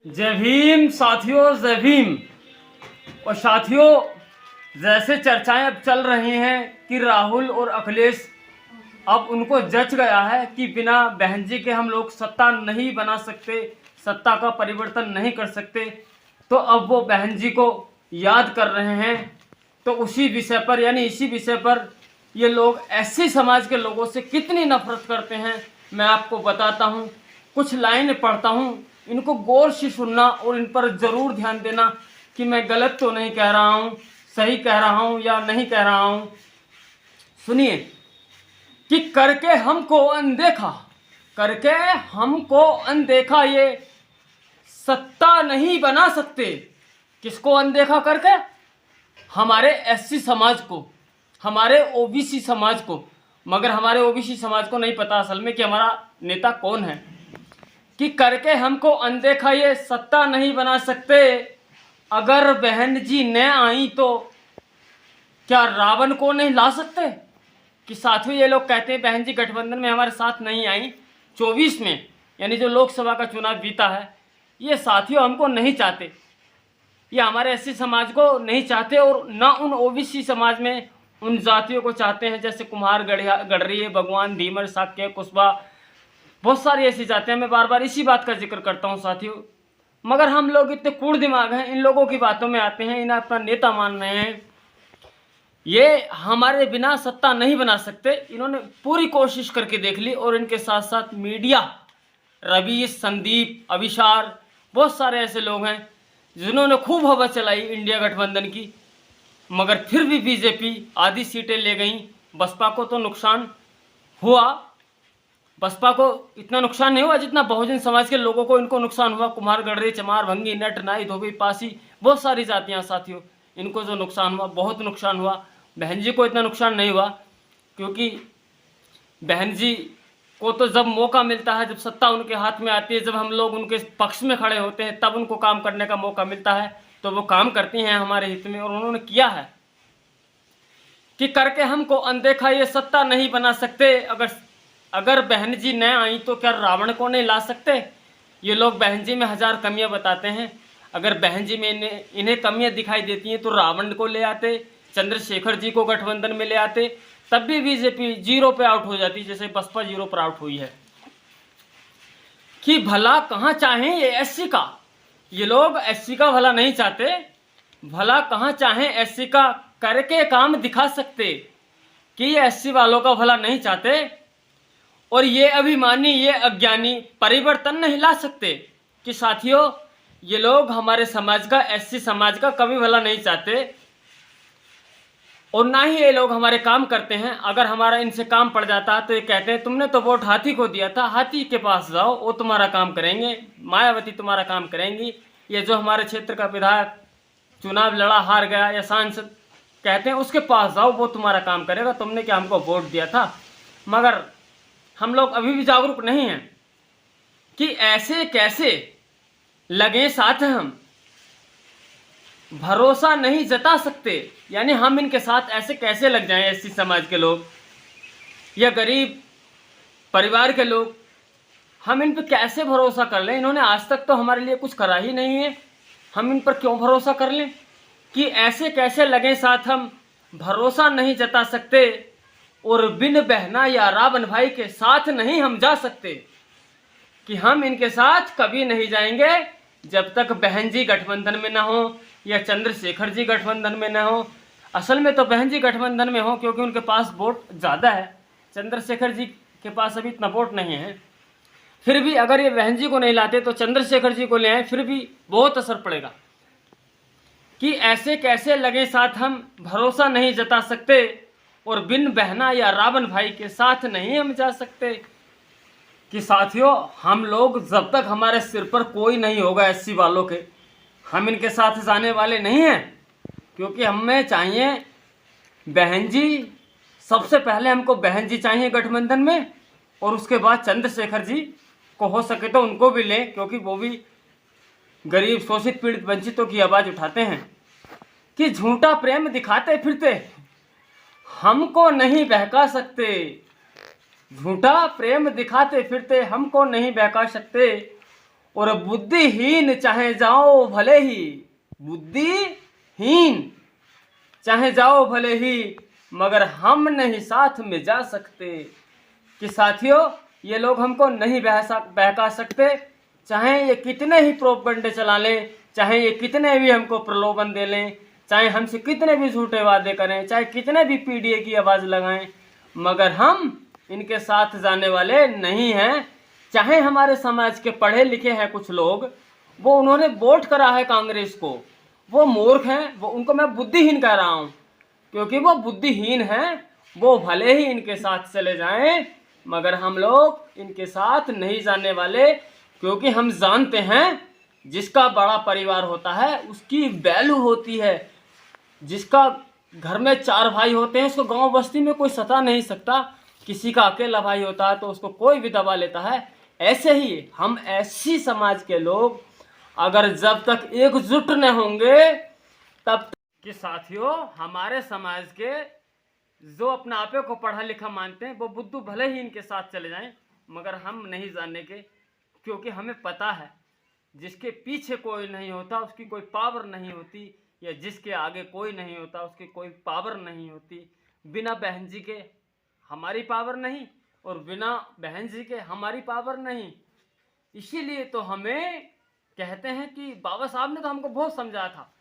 जय भीम साथियों, जय भीम। और साथियों, जैसे चर्चाएं अब चल रही हैं कि राहुल और अखिलेश अब उनको जच गया है कि बिना बहन जी के हम लोग सत्ता नहीं बना सकते, सत्ता का परिवर्तन नहीं कर सकते, तो अब वो बहन जी को याद कर रहे हैं। तो उसी विषय पर यानी इसी विषय पर ये लोग एससी समाज के लोगों से कितनी नफरत करते हैं मैं आपको बताता हूँ। कुछ लाइन पढ़ता हूँ, इनको गौर से सुनना और इन पर ज़रूर ध्यान देना कि मैं गलत तो नहीं कह रहा हूँ, सही कह रहा हूँ या नहीं कह रहा हूँ। सुनिए कि करके हमको अनदेखा ये सत्ता नहीं बना सकते। किसको अनदेखा करके? हमारे एससी समाज को, हमारे ओबीसी समाज को। मगर हमारे ओबीसी समाज को नहीं पता असल में कि हमारा नेता कौन है। कि करके हमको अनदेखा ये सत्ता नहीं बना सकते। अगर बहन जी न आई तो क्या रावण को नहीं ला सकते? कि साथियों, ये लोग कहते हैं बहन जी गठबंधन में हमारे साथ नहीं आई 24 में, यानी जो लोकसभा का चुनाव बीता है, ये साथियों हमको नहीं चाहते, ये हमारे एससी समाज को नहीं चाहते और ना उन ओबीसी समाज में उन जातियों को चाहते हैं जैसे कुम्हार, गढ़रिये, भगवान, धीमर, साक्य, कुशवा, बहुत सारी ऐसी जातियां। मैं बार बार इसी बात का जिक्र करता हूं साथियों। मगर हम लोग इतने कूड़ दिमाग हैं, इन लोगों की बातों में आते हैं, इन्हें अपना नेता मान रहे हैं। ये हमारे बिना सत्ता नहीं बना सकते। इन्होंने पूरी कोशिश करके देख ली और इनके साथ साथ मीडिया, रवीश, संदीप, अभिशार, बहुत सारे ऐसे लोग हैं जिन्होंने खूब हवा चलाई इंडिया गठबंधन की। मगर फिर भी बीजेपी आधी सीटें ले गई। बसपा को तो नुकसान हुआ, बसपा को इतना नुकसान नहीं हुआ जितना बहुजन समाज के लोगों को इनको नुकसान हुआ। कुम्हार, गढ़री, चमार, भंगी, नट, नाई, धोबी, पासी, बहुत सारी जातियां साथियों, इनको जो नुकसान हुआ बहुत नुकसान हुआ। बहन जी को इतना नुकसान नहीं हुआ क्योंकि बहन जी को तो जब मौका मिलता है, जब सत्ता उनके हाथ में आती है, जब हम लोग उनके पक्ष में खड़े होते हैं, तब उनको काम करने का मौका मिलता है, तो वो काम करती हैं हमारे हित में। और उन्होंने किया है कि करके हमको अनदेखा ये सत्ता नहीं बना सकते। अगर बहन जी न आई तो क्या रावण को नहीं ला सकते? ये लोग बहन जी में हजार कमियां बताते हैं। अगर बहन जी में इन्हें कमियां दिखाई देती हैं तो रावण को ले आते, चंद्रशेखर जी को गठबंधन में ले आते, तब भी बीजेपी जीरो पे आउट हो जाती, जैसे बसपा जीरो पर आउट हुई है। कि भला कहाँ चाहें ये एससी का? ये लोग एससी का भला नहीं चाहते, भला कहाँ चाहें एससी का? करके काम दिखा सकते कि ये एससी वालों का भला नहीं चाहते। और ये अभिमानी, ये अज्ञानी परिवर्तन नहीं ला सकते। कि साथियों, ये लोग हमारे समाज का, एससी समाज का कभी भला नहीं चाहते और ना ही ये लोग हमारे काम करते हैं। अगर हमारा इनसे काम पड़ जाता तो ये कहते हैं तुमने तो वोट हाथी को दिया था, हाथी के पास जाओ, वो तुम्हारा काम करेंगे, मायावती तुम्हारा काम करेंगी। ये जो हमारे क्षेत्र का विधायक चुनाव लड़ा हार गया या सांसद, कहते हैं उसके पास जाओ, वो तुम्हारा काम करेगा, तुमने क्या हमको वोट दिया था? मगर हम लोग अभी भी जागरूक नहीं हैं कि ऐसे कैसे लगे साथ हम, भरोसा नहीं जता सकते। यानी हम इनके साथ ऐसे कैसे लग जाएं, एससी समाज के लोग या गरीब परिवार के लोग, हम इन पर कैसे भरोसा कर लें? इन्होंने आज तक तो हमारे लिए कुछ करा ही नहीं है, हम इन पर क्यों भरोसा कर लें? कि ऐसे कैसे लगे साथ हम, भरोसा नहीं जता सकते और बिन बहना या रावण भाई के साथ नहीं हम जा सकते। कि हम इनके साथ कभी नहीं जाएंगे जब तक बहन जी गठबंधन में ना हो या चंद्रशेखर जी गठबंधन में ना हो। असल में तो बहन जी गठबंधन में हो क्योंकि उनके पास वोट ज़्यादा है, चंद्रशेखर जी के पास अभी इतना वोट नहीं है। फिर भी अगर ये बहन जी को नहीं लाते तो चंद्रशेखर जी को ले आए, फिर भी बहुत असर पड़ेगा। कि ऐसे कैसे लगे साथ हम, भरोसा नहीं जता सकते और बिन बहना या रावण भाई के साथ नहीं हम जा सकते। कि साथियों, हम लोग जब तक हमारे सिर पर कोई नहीं होगा एससी वालों के, हम इनके साथ जाने वाले नहीं हैं। क्योंकि हमें चाहिए बहन जी, सबसे पहले हमको बहन जी चाहिए गठबंधन में, और उसके बाद चंद्रशेखर जी को हो सके तो उनको भी लें क्योंकि वो भी गरीब, शोषित, पीड़ित, वंचितों की आवाज़ उठाते हैं। कि झूठा प्रेम दिखाते फिरते हमको नहीं बहका सकते, झूठा प्रेम दिखाते फिरते हमको नहीं बहका सकते और बुद्धिहीन चाहे जाओ भले ही, बुद्धिहीन चाहे जाओ भले ही, मगर हम नहीं साथ में जा सकते। कि साथियों, ये लोग हमको नहीं बहका सकते, चाहे ये कितने ही प्रोपगंडे चला लें, चाहे ये कितने भी हमको प्रलोभन दे लें, चाहे हमसे कितने भी झूठे वादे करें, चाहे कितने भी पीडीए की आवाज़ लगाएं, मगर हम इनके साथ जाने वाले नहीं हैं। चाहे हमारे समाज के पढ़े लिखे हैं कुछ लोग, वो उन्होंने वोट करा है कांग्रेस को, वो मूर्ख हैं, वो उनको मैं बुद्धिहीन कह रहा हूँ, क्योंकि वो बुद्धिहीन हैं। वो भले ही इनके साथ चले जाएं, मगर हम लोग इनके साथ नहीं जाने वाले, क्योंकि हम जानते हैं जिसका बड़ा परिवार होता है उसकी वैल्यू होती है। जिसका घर में 4 भाई होते हैं उसको गांव बस्ती में कोई सता नहीं सकता, किसी का अकेला भाई होता है तो उसको कोई भी दबा लेता है। ऐसे ही हम ऐसी समाज के लोग अगर जब तक एकजुट न होंगे तब तक कि साथियों, हमारे समाज के जो अपने आपे को पढ़ा लिखा मानते हैं वो बुद्धू भले ही इनके साथ चले जाएं, मगर हम नहीं जानने के, क्योंकि हमें पता है जिसके पीछे कोई नहीं होता उसकी कोई पावर नहीं होती, या जिसके आगे कोई नहीं होता उसकी कोई पावर नहीं होती। बिना बहन जी के हमारी पावर नहीं, और बिना बहन जी के हमारी पावर नहीं। इसीलिए तो हमें कहते हैं कि बाबा साहब ने तो हमको बहुत समझाया था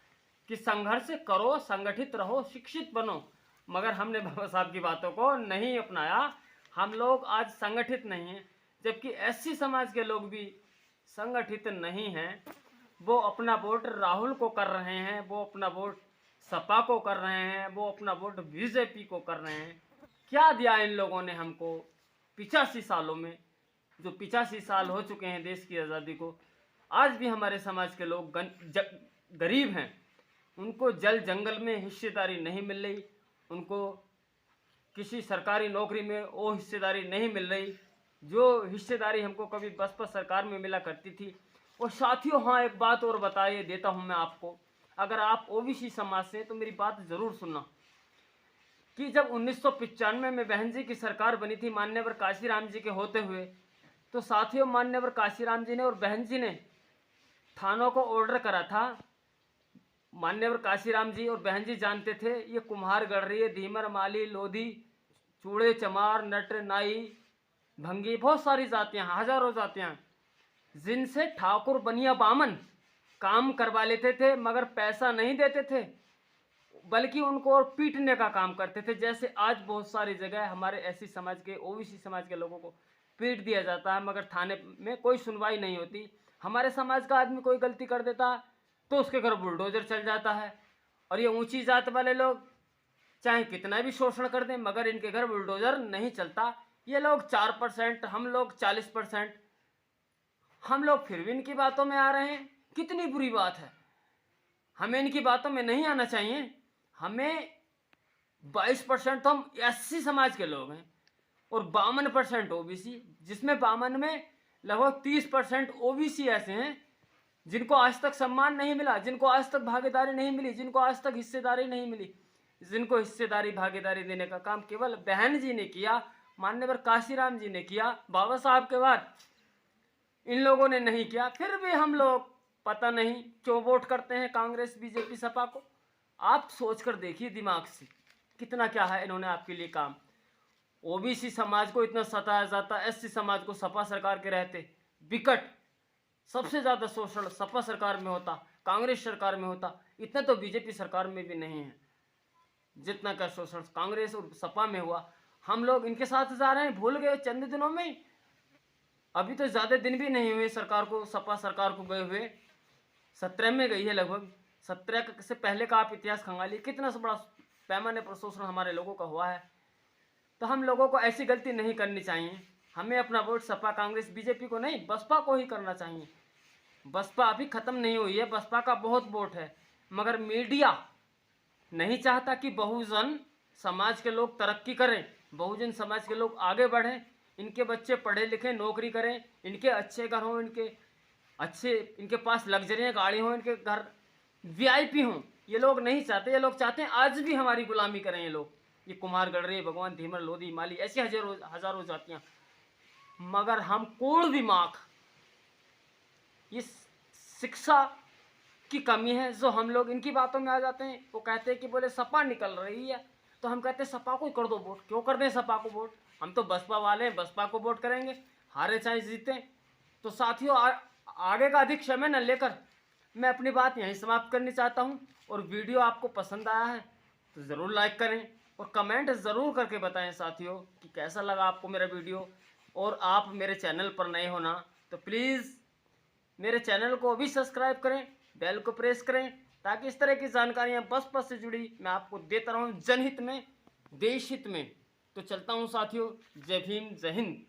कि संघर्ष करो, संगठित रहो, शिक्षित बनो, मगर हमने बाबा साहब की बातों को नहीं अपनाया। हम लोग आज संगठित नहीं हैं, जबकि एससी समाज के लोग भी संगठित नहीं हैं। वो अपना वोट राहुल को कर रहे हैं, वो अपना वोट सपा को कर रहे हैं, वो अपना वोट बीजेपी को कर रहे हैं। क्या दिया इन लोगों ने हमको 85 सालों में? जो 85 साल हो चुके हैं देश की आज़ादी को, आज भी हमारे समाज के लोग गरीब हैं, उनको जल जंगल में हिस्सेदारी नहीं मिल रही, उनको किसी सरकारी नौकरी में वो हिस्सेदारी नहीं मिल रही जो हिस्सेदारी हमको कभी बसपा सरकार में मिला करती थी। और साथियों, हाँ, एक बात और बताइए देता हूँ मैं आपको, अगर आप ओबीसी समाज से तो मेरी बात ज़रूर सुनना कि जब 1995 में बहन जी की सरकार बनी थी माननीय काशीराम जी के होते हुए, तो साथियों माननीय काशीराम जी ने और बहन जी ने थानों को ऑर्डर करा था। मान्यवर काशीराम जी और बहन जी जानते थे ये कुम्हार गढ़रिये, धीमर, माली, लोधी, चूड़े, चमार, नट, नाई, भंगी, बहुत सारी जातियां, हजारों जातियां, जिनसे ठाकुर बनिया बामन काम करवा लेते थे, मगर पैसा नहीं देते थे, बल्कि उनको और पीटने का काम करते थे। जैसे आज बहुत सारी जगह हमारे एससी समाज के, ओबीसी समाज के लोगों को पीट दिया जाता है, मगर थाने में कोई सुनवाई नहीं होती। हमारे समाज का आदमी कोई गलती कर देता तो उसके घर बुलडोजर चल जाता है। और ये ऊंची जात वाले लोग चाहे कितना भी शोषण कर दें, मगर इनके घर बुलडोजर नहीं चलता। ये लोग 4%, हम लोग 40%, हम लोग फिर भी इनकी बातों में आ रहे हैं। कितनी बुरी बात है, हमें इनकी बातों में नहीं आना चाहिए। हमें 22% तो हम एससी समाज के लोग हैं और 52% ओबीसी, जिसमें 52 में लगभग 30% ओबीसी ऐसे हैं जिनको आज तक सम्मान नहीं मिला, जिनको आज तक भागीदारी नहीं मिली, जिनको आज तक हिस्सेदारी नहीं मिली। जिनको हिस्सेदारी भागीदारी देने का काम केवल बहन जी ने किया, माननीय काशीराम जी ने किया, बाबा साहब के बाद इन लोगों ने नहीं किया। फिर भी हम लोग पता नहीं क्यों वोट करते हैं कांग्रेस, बीजेपी, सपा को। आप सोचकर देखिए दिमाग से कितना क्या है इन्होंने आपके लिए काम। ओबीसी समाज को इतना सताया जाता, एससी समाज को सपा सरकार के रहते विकट सबसे ज़्यादा शोषण सपा सरकार में होता, कांग्रेस सरकार में होता। इतना तो बीजेपी सरकार में भी नहीं है जितना का शोषण कांग्रेस और सपा में हुआ। हम लोग इनके साथ जा रहे हैं, भूल गए चंद दिनों में। अभी तो ज़्यादा दिन भी नहीं हुए सरकार को, सपा सरकार को गए हुए, 17 में गई है लगभग। 17 से पहले का आप इतिहास खंगालिए, कितना बड़ा पैमाने पर शोषण हमारे लोगों का हुआ है। तो हम लोगों को ऐसी गलती नहीं करनी चाहिए। हमें अपना वोट सपा, कांग्रेस, बीजेपी को नहीं, बसपा को ही करना चाहिए। बसपा अभी ख़त्म नहीं हुई है, बसपा का बहुत वोट है, मगर मीडिया नहीं चाहता कि बहुजन समाज के लोग तरक्की करें, बहुजन समाज के लोग आगे बढ़ें, इनके बच्चे पढ़े लिखें, नौकरी करें, इनके अच्छे घर हों, इनके पास लग्जरी गाड़ी हो, इनके घर वीआईपी हों। ये लोग नहीं चाहते। ये लोग चाहते हैं आज भी हमारी गुलामी करें ये लोग। ये कुम्हार गढ़रे, भगवान, धीमर, लोधी, माली, ऐसी हजारों जातियाँ, मगर हम कोण दिमाग ये शिक्षा की कमी है जो हम लोग इनकी बातों में आ जाते हैं। वो कहते हैं कि बोले सपा निकल रही है, तो हम कहते हैं सपा को ही कर दो वोट। क्यों कर दें सपा को वोट? हम तो बसपा वाले हैं, बसपा को वोट करेंगे, हारे चाहे जीते। तो साथियों आगे का अधिक समय न लेकर मैं अपनी बात यहीं समाप्त करनी चाहता हूँ। और वीडियो आपको पसंद आया है तो ज़रूर लाइक करें और कमेंट ज़रूर करके बताएं साथियों कि कैसा लगा आपको मेरा वीडियो। और आप मेरे चैनल पर नए हो ना तो प्लीज़ मेरे चैनल को अभी सब्सक्राइब करें, बेल को प्रेस करें, ताकि इस तरह की जानकारियाँ बसपा से जुड़ी मैं आपको देता रहूँ, जनहित में, देश हित में। तो चलता हूँ साथियों, जय भीम, जय हिंद।